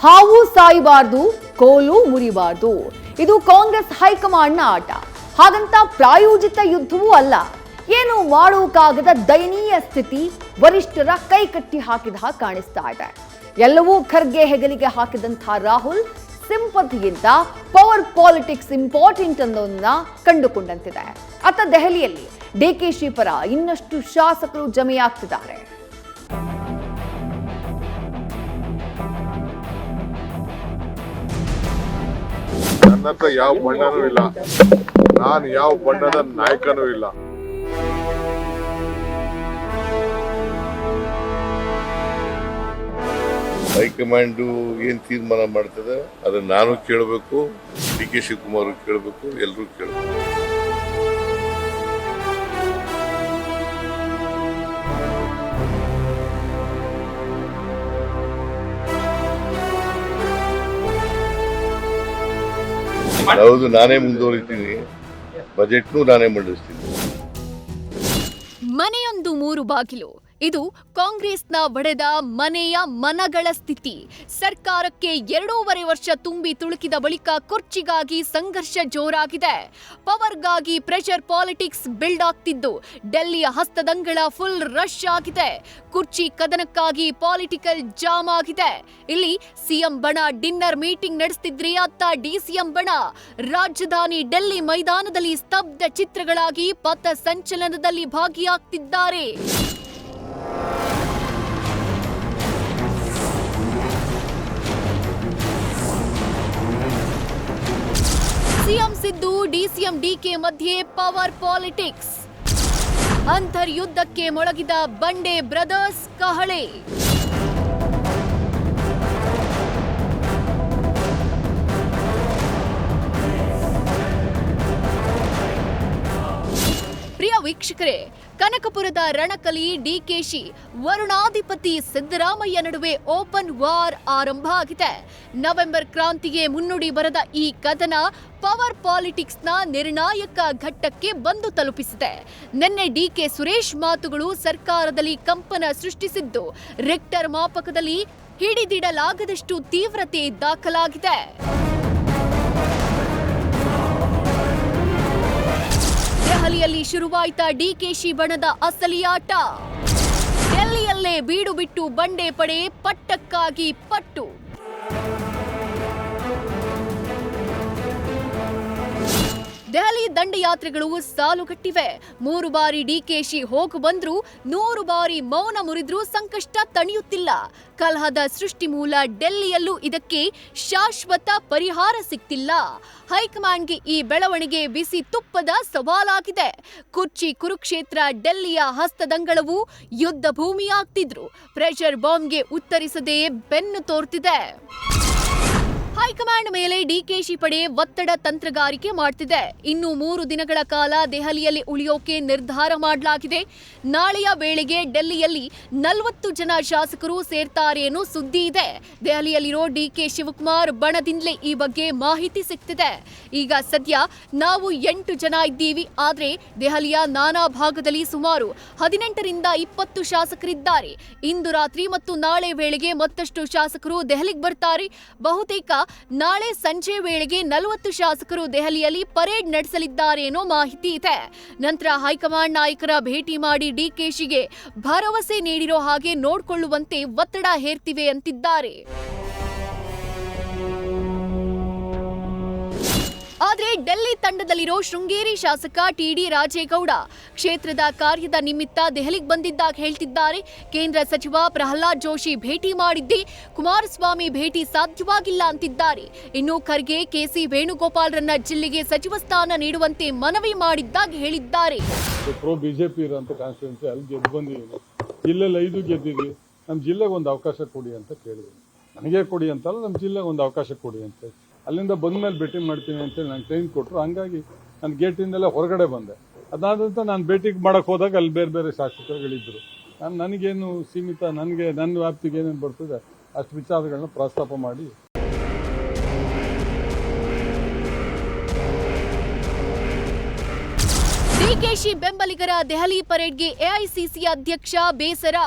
ಹಾವು ಸಾಯಬಾರ್ದು, ಕೋಲು ಮುರಿಬಾರ್ದು. ಇದು ಕಾಂಗ್ರೆಸ್ ಹೈಕಮಾಂಡ್ನ ಆಟ. ಹಾಗಂತ ಪ್ರಾಯೋಜಿತ ಯುದ್ಧವೂ ಅಲ್ಲ. ಏನು ಮಾಡೋಕ್ಕಾಗದ ದಯನೀಯ ಸ್ಥಿತಿ ವರಿಷ್ಠರ ಕೈ ಕಟ್ಟಿ ಹಾಕಿದ ಹಾಗೆ ಕಾಣಿಸ್ತಾ ಇದೆ. ಎಲ್ಲವೂ ಖರ್ಗೆ ಹೆಗಲಿಗೆ ಹಾಕಿದಂತಹ ರಾಹುಲ್ ಸಿಂಪತಿಗಿಂತ ಪವರ್ ಪಾಲಿಟಿಕ್ಸ್ ಇಂಪಾರ್ಟೆಂಟ್ ಅನ್ನೋದನ್ನ ಕಂಡುಕೊಂಡಂತಿದೆ. ಅತ್ತ ದೆಹಲಿಯಲ್ಲಿ ಡಿಕೆಶಿ ಪರ ಇನ್ನಷ್ಟು ಶಾಸಕರು ಜಮೆಯಾಗ್ತಿದ್ದಾರೆ. ನನ್ನ ಹತ್ರ ಯಾವ ಬಣ್ಣನೂ ಇಲ್ಲ, ನಾನು ಯಾವ ಬಣ್ಣದ ನಾಯಕನೂ ಇಲ್ಲ. ಹೈಕಮಾಂಡ್ ಏನ್ ತೀರ್ಮಾನ ಮಾಡ್ತದೆ ಅದನ್ನ ನಾನು ಕೇಳಬೇಕು, ಡಿ ಕೆ ಶಿವಕುಮಾರ್ ಕೇಳಬೇಕು, ಎಲ್ಲರೂ ಕೇಳಬೇಕು. ಹೌದು, ನಾನೇ ಮುಂದುವರಿತೀನಿ, ಬಜೆಟ್ನು ನಾನೇ ಮಂಡಿಸ್ತೀನಿ. ಮನೆಯೊಂದು 3 ಬಾಗಿಲು. ಇದು ಕಾಂಗ್ರೆಸ್ನ ಒಡೆದ ಮನೆಯ ಮನಗಳ ಸ್ಥಿತಿ. ಸರ್ಕಾರಕ್ಕೆ 2.5 ವರ್ಷ ತುಂಬಿ ತುಳುಕಿದ ಬಳಿಕ ಕುರ್ಚಿಗಾಗಿ ಸಂಘರ್ಷ ಜೋರಾಗಿದೆ. ಪವರ್ಗಾಗಿ ಪ್ರೆಷರ್ ಪಾಲಿಟಿಕ್ಸ್ ಬಿಲ್ಡ್ ಆಗ್ತಿದ್ದು ಡೆಲ್ಲಿಯ ಹಸ್ತದಂಗಳ ಫುಲ್ ರಶ್ ಆಗಿದೆ. ಕುರ್ಚಿ ಕದನಕ್ಕಾಗಿ ಪಾಲಿಟಿಕಲ್ ಜಾಮ್ ಆಗಿದೆ. ಇಲ್ಲಿ ಸಿಎಂ ಬಣ ಡಿನ್ನರ್ ಮೀಟಿಂಗ್ ನಡೆಸ್ತಿದ್ರೆ ಅತ್ತ ಡಿಸಿಎಂ ಬಣ ರಾಜಧಾನಿ ಡೆಲ್ಲಿ ಮೈದಾನದಲ್ಲಿ ಸ್ತಬ್ಧ ಚಿತ್ರಗಳಾಗಿ ಪಥ ಸಂಚಲನದಲ್ಲಿ ಭಾಗಿಯಾಗ್ತಿದ್ದಾರೆ. ಸಿಎಂ ಸಿದ್ದು ಡಿಸಿಎಂ ಡಿಕೆ ಮಧ್ಯೆ ಪವರ್ ಪಾಲಿಟಿಕ್ಸ್. ಅಂತರ್ಯುದ್ಧಕ್ಕೆ ಮೊಳಗಿದ ಬಂಡೆ ಬ್ರದರ್ಸ್ ಕಹಳೆ. ಪ್ರಿಯ ವೀಕ್ಷಕರೇ, ಕನಕಪುರದ ರಣಕಲಿ ಡಿಕೆಶಿ ವರುಣಾಧಿಪತಿ ಸಿದ್ದರಾಮಯ್ಯ ನಡುವೆ ಓಪನ್ ವಾರ್ ಆರಂಭ ಆಗಿದೆ. ನವೆಂಬರ್ ಕ್ರಾಂತಿಗೆ ಮುನ್ನುಡಿ ಬರೆದ ಈ ಕದನ ಪವರ್ ಪಾಲಿಟಿಕ್ಸ್ನ ನಿರ್ಣಾಯಕ ಘಟ್ಟಕ್ಕೆ ಬಂದು ತಲುಪಿಸಿದೆ. ನಿನ್ನೆ ಡಿಕೆ ಸುರೇಶ್ ಮಾತುಗಳು ಸರ್ಕಾರದಲ್ಲಿ ಕಂಪನ ಸೃಷ್ಟಿಸಿದ್ದು ರಿಕ್ಟರ್ ಮಾಪಕದಲ್ಲಿ ಹಿಡಿದಿಡಲಾಗದಷ್ಟು ತೀವ್ರತೆ ದಾಖಲಾಗಿದೆ. ದೆಹಲಿಯಲ್ಲಿ ಶುರುವಾಯಿತ ಡಿಕೆಶಿ ಬಣದ ಅಸಲಿ ಆಟ. ಡೆಲ್ಲಿಯಲ್ಲೇ ಬೀಡು ಬಿಟ್ಟು ಬಂಡೆ ಪಡೆ ಪಟ್ಟಕ್ಕಾಗಿ ಪಟ್ಟು. ದೆಹಲಿ ದಂಡಯಾತ್ರೆಗಳು ಸಾಲುಗಟ್ಟಿವೆ. 3 ಬಾರಿ ಡಿಕೆಶಿ ಹೋಗು ಬಂದ್ರು, 100 ಬಾರಿ ಮೌನ ಮುರಿದ್ರೂ ಸಂಕಷ್ಟ ತಣಿಯುತ್ತಿಲ್ಲ. ಕಲಹದ ಸೃಷ್ಟಿ ಮೂಲ ಡೆಲ್ಲಿಯಲ್ಲೂ ಇದಕ್ಕೆ ಶಾಶ್ವತ ಪರಿಹಾರ ಸಿಕ್ತಿಲ್ಲ. ಹೈಕಮಾಂಡ್ಗೆ ಈ ಬೆಳವಣಿಗೆ ಬಿಸಿ ತುಪ್ಪದ ಸವಾಲಾಗಿದೆ. ಕುರ್ಚಿ ಕುರುಕ್ಷೇತ್ರ ಡೆಲ್ಲಿಯ ಹಸ್ತದಂಗಳವು ಯುದ್ಧ ಭೂಮಿಯಾಗ್ತಿದ್ರು. ಪ್ರೆಷರ್ ಬಾಂಬ್ಗೆ ಉತ್ತರಿಸದೆ ಬೆನ್ನು ತೋರ್ತಿದೆ. ಹೈಕಮಾಂಡ್ ಮೇಲೆ ಡಿಕೆಶಿ ಪಡೆ ಒತ್ತಡ ತಂತ್ರಗಾರಿಕೆ ಮಾಡ್ತಿದೆ. ಇನ್ನು 3 ದಿನಗಳ ಕಾಲ ದೆಹಲಿಯಲ್ಲಿ ಉಳಿಯೋಕೆ ನಿರ್ಧಾರ ಮಾಡಲಾಗಿದೆ. ನಾಳೆಯ ವೇಳೆಗೆ ಡೆಲ್ಲಿಯಲ್ಲಿ 40 ಜನ ಶಾಸಕರು ಸೇರ್ತಾರೆ ಅನ್ನೋ ಸುದ್ದಿ ಇದೆ. ದೆಹಲಿಯಲ್ಲಿರೋ ಡಿಕೆ ಶಿವಕುಮಾರ್ ಬಣದಿಂದಲೇ ಈ ಬಗ್ಗೆ ಮಾಹಿತಿ ಸಿಗ್ತಿದೆ. ಈಗ ಸದ್ಯ ನಾವು 8 ಜನ ಇದ್ದೀವಿ. ಆದ್ರೆ ದೆಹಲಿಯ ನಾನಾ ಭಾಗದಲ್ಲಿ ಸುಮಾರು 18ರಿಂದ 20 ಶಾಸಕರಿದ್ದಾರೆ. ಇಂದು ರಾತ್ರಿ ಮತ್ತು ನಾಳೆ ವೇಳೆಗೆ ಮತ್ತಷ್ಟು ಶಾಸಕರು ದೆಹಲಿಗೆ ಬರ್ತಾರೆ. ಬಹುತೇಕ ನಾಳೆ ಸಂಜೆ ವೇಳೆಗೆ 40 ಶಾಸಕರು ದೆಹಲಿಯಲ್ಲಿ ಪರೇಡ್ ನಡೆಸಲಿದ್ದಾರೆ ಅನ್ನೋ ಮಾಹಿತಿ ಇದೆ. ನಂತರ ಹೈಕಮಾಂಡ್ ನಾಯಕರ ಭೇಟಿ ಮಾಡಿ ಡಿಕೆಶಿಗೆ ಭರವಸೆ ನೀಡಿರೋ ಹಾಗೆ ನೋಡಿಕೊಳ್ಳುವಂತೆ ಒತ್ತಡ ಹೇರ್ತಿವೆ ಅಂತಿದ್ದಾರೆ. ಆದ್ರೆ ಡೆಲ್ಲಿ ತಂಡದಲ್ಲಿರೋ ಶೃಂಗೇರಿ ಶಾಸಕ ಟಿಡಿ ರಾಜೇಗೌಡ ಕ್ಷೇತ್ರದ ಕಾರ್ಯದ ನಿಮಿತ್ತ ದೆಹಲಿಗೆ ಬಂದಿದ್ದಾಗ ಹೇಳ್ತಿದ್ದಾರೆ, ಕೇಂದ್ರ ಸಚಿವ ಪ್ರಹ್ಲಾದ್ ಜೋಶಿ ಭೇಟಿ ಮಾಡಿದ್ದೆ, ಕುಮಾರಸ್ವಾಮಿ ಭೇಟಿ ಸಾಧ್ಯವಾಗಿಲ್ಲ ಅಂತಿದ್ದಾರೆ. ಇನ್ನು ಖರ್ಗೆ ಕೆಸಿ ವೇಣುಗೋಪಾಲ್ರನ್ನ ಜಿಲ್ಲೆಗೆ ಸಚಿವ ಸ್ಥಾನ ನೀಡುವಂತೆ ಮನವಿ ಮಾಡಿದ್ದಾಗ ಹೇಳಿದ್ದಾರೆ. ಬಿಜೆಪಿ ಇರುವಂತ ಕಾನ್ಸ್ಟಿಟ್ಯೂನ್ಸಿ ಅಲ್ಲಿ ಗೆದ್ದು ಬಂದಿದ್ದೀವಿ, ಜಿಲ್ಲೆಯಲ್ಲಿ 5 ಗೆದ್ದಿದ್ವಿ, ನಮ್ಮ ಜಿಲ್ಲೆಗೆ ಒಂದು ಅವಕಾಶ ಕೊಡಿ ಅಂತ ಕೇಳಿದ್ವಿ. ನನಗೆ ಕೊಡಿ ಅಂತಲ್ಲ, ನಮ್ಮ ಜಿಲ್ಲೆಗೆ ಒಂದು ಅವಕಾಶ ಕೊಡಿ ಅಂತ. ಅಲ್ಲಿಂದ ಬಂದ್ಮೇಲೆ ಭೇಟಿ ಮಾಡ್ತೀನಿ ಅಂತೇಳಿ ನಂಗೆ ಟ್ರೈನ್ ಕೊಟ್ಟರು. ಹಂಗಾಗಿ ನಾನು ಗೇಟಿಂದಲೇ ಹೊರಗಡೆ ಬಂದೆ. ಅದಾದಂತ ನಾನು ಭೇಟಿ ಮಾಡಕ್ಕೆ ಹೋದಾಗ ಅಲ್ಲಿ ಬೇರೆ ಬೇರೆ ಶಾಸಕರುಗಳಿದ್ದರು. ನನಗೇನು ಸೀಮಿತ, ನನ್ನ ವ್ಯಾಪ್ತಿಗೆ ಏನೇನು ಬರ್ತದೆ ಅಷ್ಟು ವಿಚಾರಗಳನ್ನ ಪ್ರಸ್ತಾಪ ಮಾಡಿ ಡಿಕೆಶಿ ಬೆಂಬಲಿಗರ ದೆಹಲಿ ಪರೇಡ್ಗೆ ಎಐಸಿಸಿ ಅಧ್ಯಕ್ಷ ಬೇಸರ.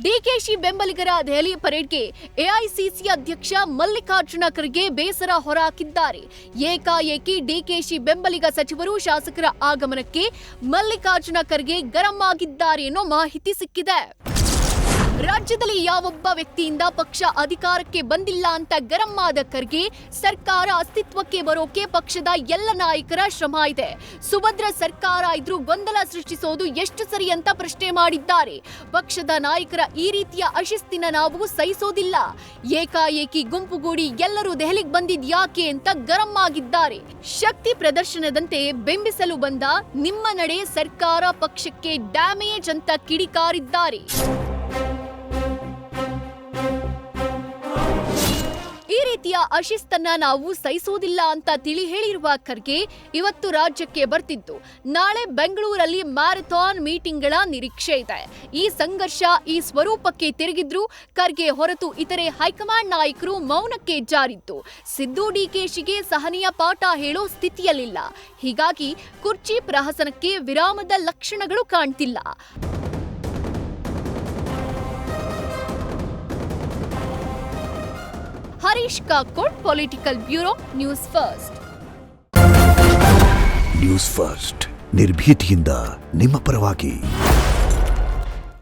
ಡಿಕೆಶಿ ಬೆಂಬಲಿಗರ ದೆಹಲಿ ಪರೇಡ್ಗೆ ಎಐಸಿಸಿ ಅಧ್ಯಕ್ಷ ಮಲ್ಲಿಕಾರ್ಜುನ ಖರ್ಗೆ ಬೇಸರ ಹೊರಹಾಕಿದ್ದಾರೆ. ಏಕಾಏಕಿ ಡಿಕೆಶಿ ಬೆಂಬಲಿಗ ಸಚಿವರು ಶಾಸಕರ ಆಗಮನಕ್ಕೆ ಮಲ್ಲಿಕಾರ್ಜುನ ಖರ್ಗೆ ಗರಂ ಆಗಿದ್ದಾರೆ ಅನ್ನೋ ಮಾಹಿತಿ ಸಿಕ್ಕಿದೆ. ರಾಜ್ಯದಲ್ಲಿ ಯಾವೊಬ್ಬ ವ್ಯಕ್ತಿಯಿಂದ ಪಕ್ಷ ಅಧಿಕಾರಕ್ಕೆ ಬಂದಿಲ್ಲ ಅಂತ ಗರಂ ಆದ ಖರ್ಗೆ, ಸರ್ಕಾರ ಅಸ್ತಿತ್ವಕ್ಕೆ ಬರೋಕೆ ಪಕ್ಷದ ಎಲ್ಲ ನಾಯಕರ ಶ್ರಮ ಇದೆ. ಸುಭದ್ರ ಸರ್ಕಾರ ಇದ್ರೂ ಗೊಂದಲ ಸೃಷ್ಟಿಸೋದು ಎಷ್ಟು ಸರಿ ಅಂತ ಪ್ರಶ್ನೆ ಮಾಡಿದ್ದಾರೆ. ಪಕ್ಷದ ನಾಯಕರ ಈ ರೀತಿಯ ಅಶಿಸ್ತಿನ ನಾವು ಸಹಿಸೋದಿಲ್ಲ. ಏಕಾಏಕಿ ಗುಂಪುಗೂಡಿ ಎಲ್ಲರೂ ದೆಹಲಿಗೆ ಬಂದಿದ್ ಯಾಕೆ ಅಂತ ಗರಂ ಆಗಿದ್ದಾರೆ. ಶಕ್ತಿ ಪ್ರದರ್ಶನದಂತೆ ಬೆಂಬಿಸಲು ಬಂದ ನಿಮ್ಮ ನಡೆ ಸರ್ಕಾರ ಪಕ್ಷಕ್ಕೆ ಡ್ಯಾಮೇಜ್ ಅಂತ ಕಿಡಿಕಾರಿದ್ದಾರೆ. ಈ ರೀತಿಯ ಅಶಿಸ್ತನ್ನ ನಾವು ಸಹಿಸುವುದಿಲ್ಲ ಅಂತ ತಿಳಿ ಹೇಳಿರುವ ಖರ್ಗೆ ಇವತ್ತು ರಾಜ್ಯಕ್ಕೆ ಬರ್ತಿದ್ದು, ನಾಳೆ ಬೆಂಗಳೂರಲ್ಲಿ ಮ್ಯಾರಥಾನ್ ಮೀಟಿಂಗ್ಗಳ ನಿರೀಕ್ಷೆ ಇದೆ. ಈ ಸಂಘರ್ಷ ಈ ಸ್ವರೂಪಕ್ಕೆ ತಿರುಗಿದ್ರು ಖರ್ಗೆ ಹೊರತು ಇತರೆ ಹೈಕಮಾಂಡ್ ನಾಯಕರು ಮೌನಕ್ಕೆ ಜಾರಿದ್ದು, ಸಿದ್ದು ಡಿಕೆಶಿಗೆ ಸಹನೆಯ ಪಾಠ ಹೇಳೋ ಸ್ಥಿತಿಯಲ್ಲಿಲ್ಲ. ಹೀಗಾಗಿ ಕುರ್ಚಿ ಪ್ರಹಸನಕ್ಕೆ ವಿರಾಮದ ಲಕ್ಷಣಗಳು ಕಾಣ್ತಿಲ್ಲ. Harish Kakod, political bureau, news first. News first ನಿರ್ಭೀತಿಯಿಂದ ನಿಮ್ಮ ಪರವಾಗಿ.